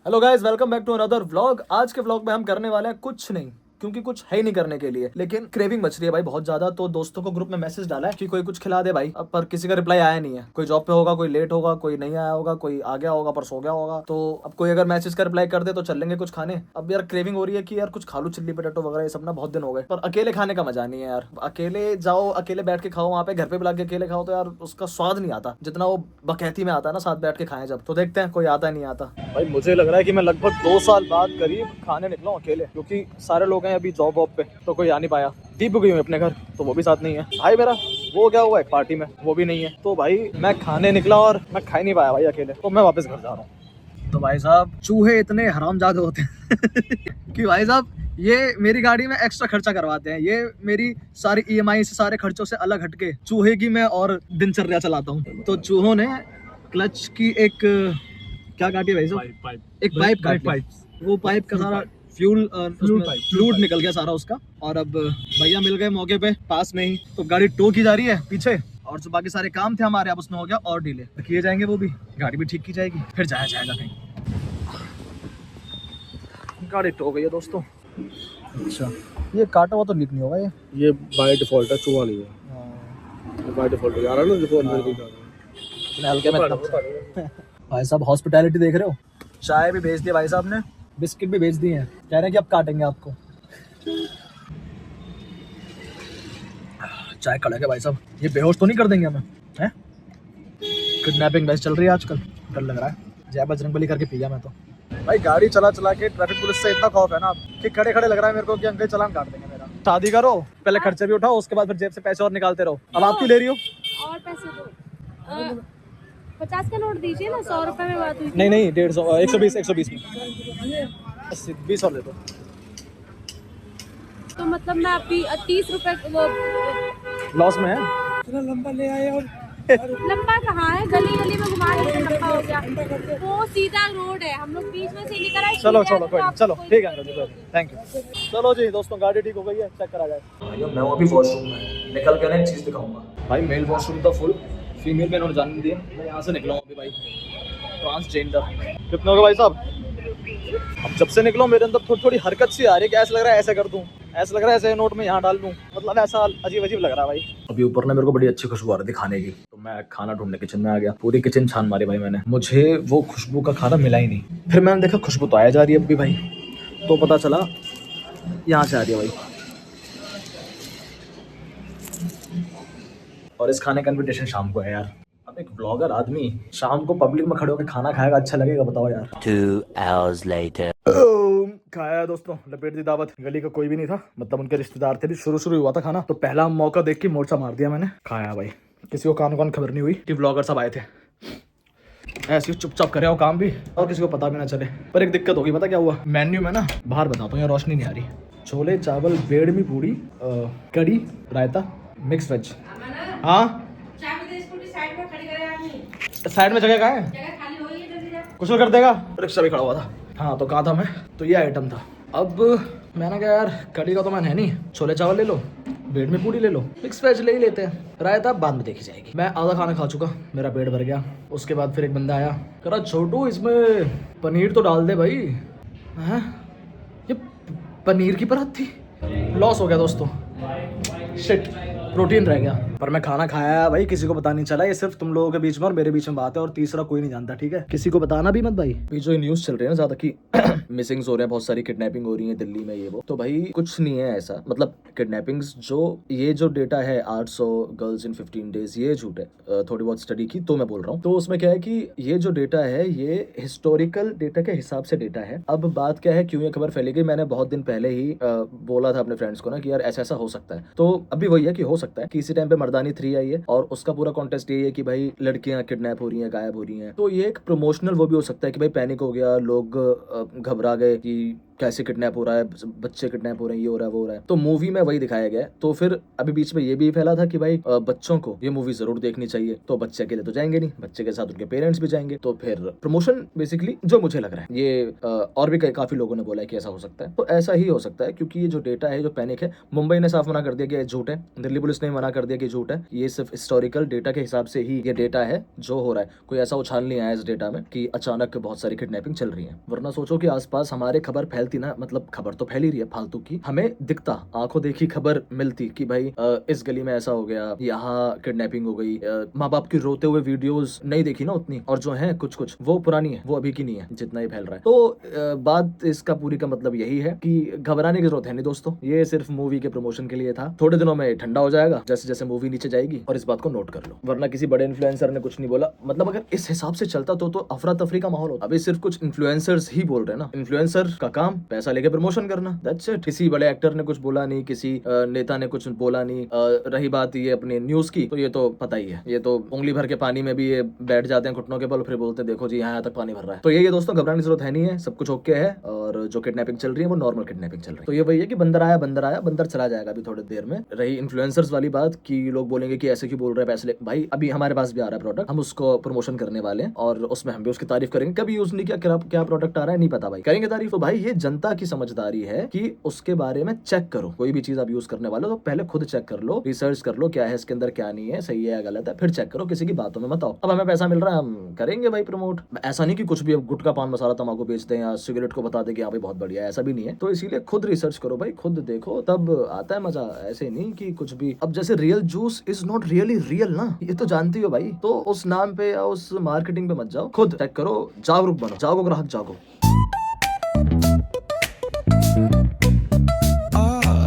Hello guys, welcome back to another vlog. आज के vlog में हम करने वाले हैं कुछ नहीं, क्योंकि कुछ है ही नहीं करने के लिए, लेकिन क्रेविंग मच रही है भाई बहुत ज्यादा। तो दोस्तों को ग्रुप में मैसेज डाला है कि कोई कुछ खिला दे भाई। अब पर किसी का रिप्लाई आया नहीं है। कोई जॉब पे होगा, कोई लेट होगा, कोई नहीं आया होगा, कोई आ गया होगा पर सो गया होगा। तो अब कोई अगर मैसेज का रिप्लाई कर दे तो चल लेंगे कुछ खाने। अब यार क्रेविंग हो रही है कि यार कुछ खा लूं, चिल्ली पोटैटो वगैरह ये सब ना, बहुत दिन हो गए। पर अकेले खाने का मजा नहीं है यार। अकेले जाओ, अकेले बैठ के खाओ, वहाँ पे घर पे बुला के अकेले खाओ तो यार उसका स्वाद नहीं आता जितना वो बकैती में आता है ना, साथ बैठ के खाएं जब। तो देखते हैं कोई आता नहीं आता। भाई मुझे लग रहा है कि मैं लगभग 2 साल बाद करीब खाने निकला हूँ अकेले, क्योंकि सारे लोग हैं अभी जॉब वॉब पे, तो कोई आ नहीं पाया। दीप गई हूँ अपने घर, तो वो भी साथ नहीं है। भाई मेरा वो क्या हुआ है पार्टी में, वो भी नहीं है। तो भाई मैं खाने निकला और मैं खा ही नहीं पाया भाई अकेले, तो मैं वापस घर जा रहा हूँ। तो भाई साहब चूहे इतने हरामजादे होते हैं कि भाई साहब ये मेरी गाड़ी में एक्स्ट्रा खर्चा करवाते हैं। ये मेरी सारी ईएमआई से, सारे खर्चों से अलग हटके चूहे की मैं और दिनचर्या चलाता हूँ। तो चूहों ने क्लच की एक क्या काटी भाई साहब, एक पाइप काटी। वो पाइप का सारा फ्लूइड निकल गया सारा उसका। और अब भैया मिल गए मौके पे पास में ही, तो गाड़ी टो की जा रही है पीछे। और जो बाकी सारे काम थे हमारे, अब उसमें हो गया और डिले किए जाएंगे, वो भी गाड़ी भी ठीक की जाएगी, फिर जाया जाएगा कहीं। गाड़ी टो गई है दोस्तों। अच्छा, ये काटा हुआ तो लीक नहीं होगा ये बाय डिफॉल्ट है, चूहा नहीं है। बाय डिफॉल्ट आ रहा है ना डिफॉल्ट हल्के में। भाई साहब हॉस्पिटैलिटी देख रहे हो, चाय भी भेज दिया भाई साहब ने, बिस्किट भी भेज दिए हैं, कह रहे हैं कि अब काटेंगे आपको। चाय कड़क है भाई साहब, ये बेहोश तो नहीं कर देंगे हमें हैं? किडनैपिंग वैसे चल रही है आजकल, डर लग रहा है। जय बजरंगबली करके पिया मैं तो। भाई गाड़ी चला चला के ट्रैफिक पुलिस से इतना खौफ है ना कि खड़े खड़े लग रहा है मेरे को कि अंकल चालान काट देंगे मेरा। शादी करो, पहले खर्चे भी उठाओ, उसके बाद फिर जेब से पैसे और निकालते रहो। अब आप क्यों ले रही हो? और पैसे दो। 50 का नोट दीजिए ना, 100 रुपए में बात हुई थी। नहीं 150, 120 में 20 और दे दो। तो मतलब मैं अभी 30 रुपए वो लॉस में है। इतना लंबा ले आए और लंबा कहाँ है, गली गली में घुमा रहे थे, लंबा हो गया। वो सीधा रोड है, हम लोग बीच में से निकल आए। चलो कोई नहीं, चलो ठीक है, थैंक यू। चलो जी दोस्तों, गाड़ी ठीक हो गई है, चेक करा जाए। भाई मैं अभी वॉशरूम में निकल के ना एक चीज़ दिखाऊंगा। भाई मेल वॉशरूम तो फुल, फीमेल में इन्होंने जाने दिया। मैं यहाँ से निकला हूँ अभी भाई, ट्रांसजेंडर। कितने हो गए भाई साहब? अब जब से निकलो मेरे अंदर थोड़ी थोड़ी हरकत सी आ रही है कि ऐसा लग रहा है ऐसे कर दूं, ऐसा लग रहा है ऐसे नोट में यहाँ डाल दूं, मतलब ऐसा अजीब अजीब लग रहा है भाई। अभी ऊपर ना मेरे को बड़ी अच्छी खुशबू आ रही थी खाने की, तो मैं खाना ढूंढने किचन में आ गया। पूरी किचन छान मारी भाई मैंने, मुझे वो खुशबू का खाना मिला ही नहीं। फिर मैंने देखा खुशबू तो आया जा रही है अभी भाई, तो पता चला यहाँ से आ रही है भाई। और इस खाने का इन्विटेशन शाम को है यार। अब एक ब्लॉगर आदमी शाम को पब्लिक में खड़े होकर खाना खाएगा, अच्छा लगेगा बताओ यार। 2 hours later. खाया दोस्तों, लपेट दी दावत। गली का कोई भी नहीं था, मतलब उनके रिश्तेदार थे भी। शुरू हुआ था खाना, तो पहला मौका देख के मोर्चा मार दिया मैंने, खाया भाई। किसी को कान खबर नहीं हुई कि ब्लॉगर सब आए थे। ऐसे ही चुपचाप करे हो काम भी, और किसी को पता भी ना चले। पर एक दिक्कत होगी, पता क्या हुआ? मेन्यू में ना बाहर बताता हूँ, यहाँ रोशनी नहीं आ रही। छोले चावल, बेडमी पूड़ी, कड़ी, रायता, मिक्स वेज। हाँ साइड में जगह कहाँ है? कुछ कर देगा, रिक्शा भी खड़ा हुआ था। हाँ तो कहा था मैं, तो ये आइटम था। अब मैंने कहा यार कड़ी का तो मैंने है नहीं, छोले चावल ले लो, बेड में पूड़ी ले लो, मिक्स वेज ले ही लेते हैं, रायता बाद में देखी जाएगी। मैं आधा खाना खा चुका, मेरा पेट भर गया। उसके बाद फिर एक बंदा आया, कह रहा छोटू इसमें पनीर तो डाल दे भाई। हैं? ये पनीर की परत थी। लॉस हो गया दोस्तों, शिट, प्रोटीन रह गया। पर मैं खाना खाया भाई, किसी को पता नहीं चला। ये सिर्फ तुम लोगों के बीच में और मेरे बीच में बात है, और तीसरा कोई नहीं जानता, ठीक है? किसी को बताना भी मत भाई। ये जो न्यूज़ चल रही है ना ज्यादा की मिसिंग्स हो रहे हैं, बहुत सारी किडनैपिंग हो रही है दिल्ली में, ये वो, तो भाई कुछ नहीं है ऐसा। मतलब किडनैपिंग्स ये जो डेटा है 800 गर्ल्स इन 15 डेज, ये झूठ है। थोड़ी बहुत स्टडी की तो मैं बोल रहा हूँ। तो उसमें क्या है कि ये जो डेटा है ये हिस्टोरिकल डेटा के हिसाब से डेटा है। अब बात क्या है, क्यों ये खबर फैली गई? मैंने बहुत दिन पहले ही बोला था अपने फ्रेंड्स को ना कि यार ऐसा हो सकता है। तो अभी वही है कि हो सकता है कि इसी टाइम पे मर्दानी 3 आई है, और उसका पूरा कॉन्टेस्ट यही है कि भाई लड़कियां किडनैप हो रही हैं, गायब हो रही हैं। तो ये एक प्रमोशनल वो भी हो सकता है कि भाई पैनिक हो गया, लोग घबरा गए कि कैसे किडनैप हो रहा है, बच्चे किडनैप हो रहे हैं, ये हो रहा है वो हो रहा है। तो मूवी में वही दिखाया गया है। तो फिर अभी बीच में ये भी फैला था कि भाई बच्चों को ये मूवी जरूर देखनी चाहिए। तो बच्चे अकेले तो जाएंगे नहीं, बच्चे के साथ उनके पेरेंट्स भी जाएंगे। तो फिर प्रमोशन बेसिकली जो मुझे लग रहा है ये और भी काफी लोगों ने बोला है कि ऐसा हो सकता है। तो ऐसा ही हो सकता है क्योंकि ये जो डेटा है, जो पैनिक है, मुंबई ने साफ मना कर दिया कि ये झूठ है, दिल्ली पुलिस ने मना कर दिया कि झूठ है, ये सिर्फ हिस्टोरिकल डेटा के हिसाब से ही ये डेटा है जो हो रहा है। कोई ऐसा उछाल नहीं आया इस डेटा में कि अचानक बहुत सारी किडनैपिंग चल रही है। वरना सोचो कि आसपास हमारे खबर फैलती ना, मतलब खबर तो फैल ही रही है फालतू की, हमें दिखता, आंखों देखी खबर मिलती कि भाई इस गली में ऐसा हो गया, यहाँ किडनैपिंग हो गई। माँ बाप की रोते हुए वीडियोस नहीं देखी ना उतनी, और जो है कुछ कुछ वो पुरानी है, वो अभी की नहीं है जितना ही फैल रहा है। तो बात इसका पूरी का मतलब यही है कि घबराने की जरूरत है नहीं दोस्तों, ये सिर्फ मूवी के प्रमोशन के लिए था। थोड़े दिनों में ठंडा हो जाएगा जैसे जैसे मूवी नीचे जाएगी, और इस बात को नोट कर लो। वरना किसी बड़े इन्फ्लुएंसर ने कुछ नहीं बोला, मतलब अगर इस हिसाब से चलता तो अफरा तफरी का माहौल होता। अभी सिर्फ कुछ इन्फ्लुएंसर्स ही बोल रहे हैं ना, इन्फ्लुएंसर का काम पैसा लेके प्रमोशन करना, दैट्स इट। किसी बड़े एक्टर ने कुछ बोला नहीं, किसी नेता ने कुछ बोला नहीं। रही बात ये अपनी न्यूज की, तो ये तो पता ही है, ये तो उंगली भर के पानी में भी ये बैठ जाते हैं घुटनों के बल, फिर बोलते देखो जी यहाँ तक पानी भर रहा है। तो ये दोस्तों घबराने की जरूरत है नहीं है, सब कुछ ओके है। और जो किडनैपिंग चल रही है वो नॉर्मल किडनैपिंग चल रही है। तो ये वही है कि बंदर आया बंदर चला जाएगा अभी थोड़ी देर में। रही इन्फ्लुएंसर्स वाली बात कि लोग बोलेंगे कि ऐसे क्यों बोल रहे हैं पैसे भाई, अभी हमारे पास भी आ रहा है प्रोडक्ट, हम उसको प्रमोशन करने वाले हैं और उसमें हम भी उसकी तारीफ करेंगे। कभी यूज नहीं किया, क्या प्रोडक्ट आ रहा है नहीं पता भाई, करेंगे तारीफ। तो भाई ये जनता की समझदारी है कि उसके बारे में चेक करो। कोई भी चीज आप यूज करने वाले हो तो पहले खुद चेक कर लो, रिसर्च कर लो क्या है इसके अंदर क्या नहीं है, सही है या गलत है, फिर चेक करो, किसी की बातों में मत आओ। अब हमें पैसा मिल रहा है हम करेंगे भाई प्रमोट। ऐसा नहीं कि कुछ भी अब गुटखा पान मसाला तंबाकू बेचते हैं या सिगरेट को बता दे कि हाँ भाई बहुत बढ़िया है, ऐसा भी नहीं है। तो इसीलिए खुद रिसर्च करो भाई, खुद देखो, तब आता है मजा। ऐसे नहीं कि कुछ भी, अब जैसे real juice is not really real ना, ये तो जानती हो भाई। तो उस नाम पे या उस मार्केटिंग पे मत जाओ, खुद चेक करो, जागरूक बनो, जागो ग्राहक जागो।